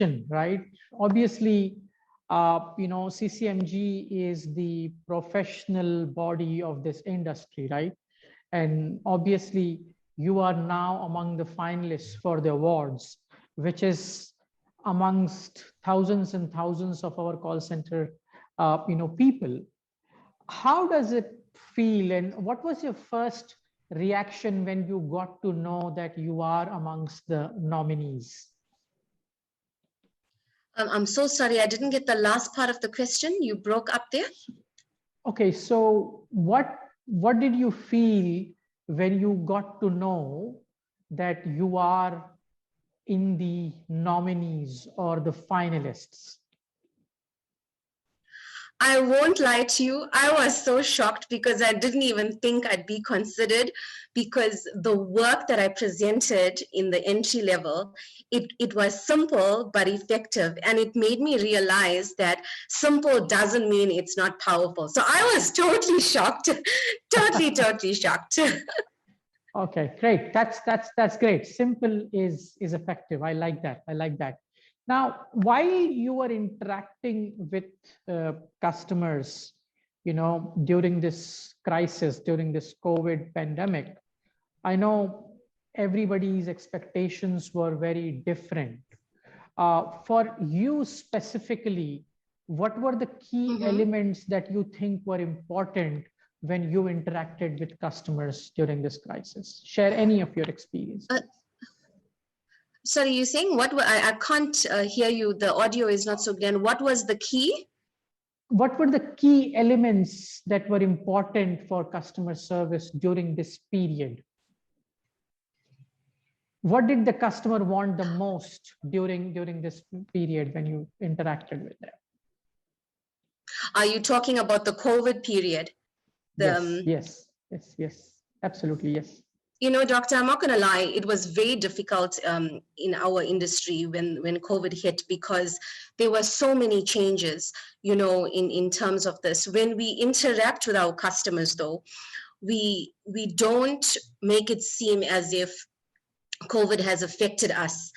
introduction, right? Obviously, CCMG is the professional body of this industry, right? And obviously, you are now among the finalists for the awards, which is amongst thousands and thousands of our call center, people. How does it feel, and what was your first reaction when you got to know that you are amongst the nominees? I'm so sorry, I didn't get the last part of the question. You broke up there. Okay, so what did you feel when you got to know that you are in the nominees or the finalists? I won't lie to you. I was so shocked because I didn't even think I'd be considered, because the work that I presented in the entry level, it was simple but effective. And it made me realize that simple doesn't mean it's not powerful. So I was totally shocked, totally shocked. Okay, great. That's great. Simple is effective. I like that. I like that. Now, while you were interacting with customers, during this crisis, during this COVID pandemic, I know everybody's expectations were very different. For you specifically, what were the key elements that you think were important when you interacted with customers during this crisis? Share any of your experience. Sorry, you're saying what? I can't hear you. The audio is not so clear. What was the key? What were the key elements that were important for customer service during this period? What did the customer want the most during this period when you interacted with them? Are you talking about the COVID period? Yes, absolutely, yes. Doctor, I'm not going to lie, it was very difficult in our industry when COVID hit, because there were so many changes, in terms of this. When we interact with our customers, though, we don't make it seem as if COVID has affected us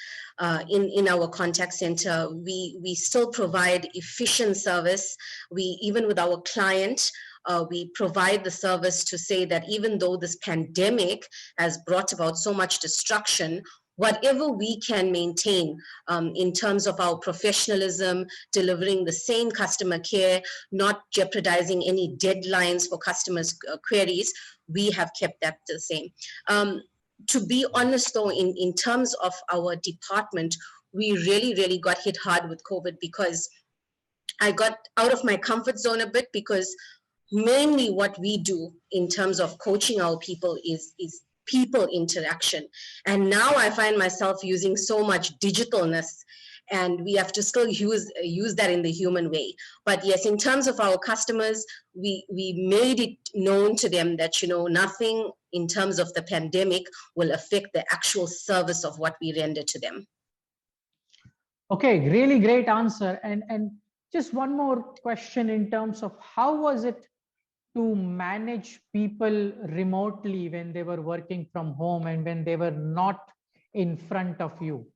in our contact center. We still provide efficient service. Even with our client, we provide the service to say that even though this pandemic has brought about so much destruction, whatever we can maintain in terms of our professionalism, delivering the same customer care, not jeopardizing any deadlines for customers' queries, we have kept that the same. To be honest, though, in terms of our department, we really got hit hard with COVID, because I got out of my comfort zone a bit, because mainly what we do in terms of coaching our people is people interaction. And now I find myself using so much digitalness, and we have to still use that in the human way. But yes, in terms of our customers, we made it known to them that, nothing in terms of the pandemic will affect the actual service of what we render to them. Okay, really great answer. And just one more question in terms of how was it to manage people remotely when they were working from home and when they were not in front of you?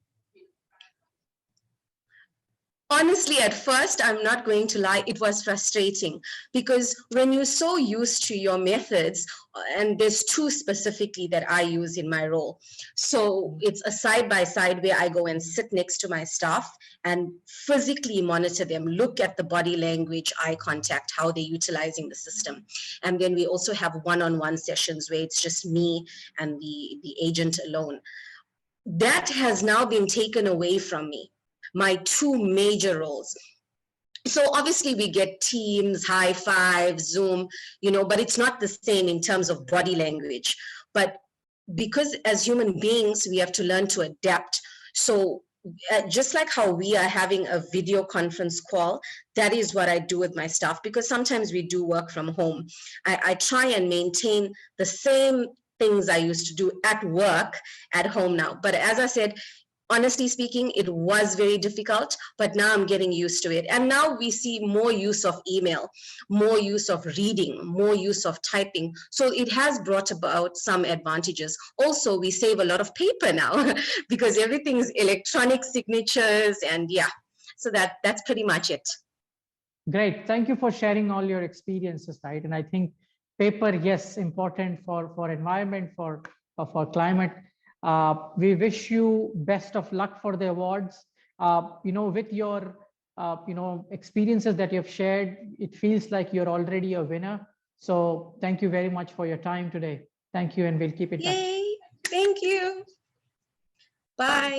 Honestly, at first, I'm not going to lie, it was frustrating, because when you're so used to your methods, and there's two specifically that I use in my role. So it's a side-by-side where I go and sit next to my staff and physically monitor them, look at the body language, eye contact, how they're utilizing the system. And then we also have one-on-one sessions where it's just me and the agent alone. That has now been taken away from me. My two major roles. So obviously we get Teams, High Five, Zoom, but it's not the same in terms of body language. But because as human beings, we have to learn to adapt. So just like how we are having a video conference call, that is what I do with my staff, because sometimes we do work from home. I try and maintain the same things I used to do at work at home now. But as I said, honestly speaking, it was very difficult, but now I'm getting used to it. And now we see more use of email, more use of reading, more use of typing. So it has brought about some advantages. Also, we save a lot of paper now because everything is electronic signatures, and yeah, so that's pretty much it. Great. Thank you for sharing all your experiences, right? And I think paper, yes, important for environment, for climate. We wish you best of luck for the awards. With your experiences that you've shared, it feels like you're already a winner. So thank you very much for your time today. Thank you, and we'll keep in touch. Yay! Thank you. Bye.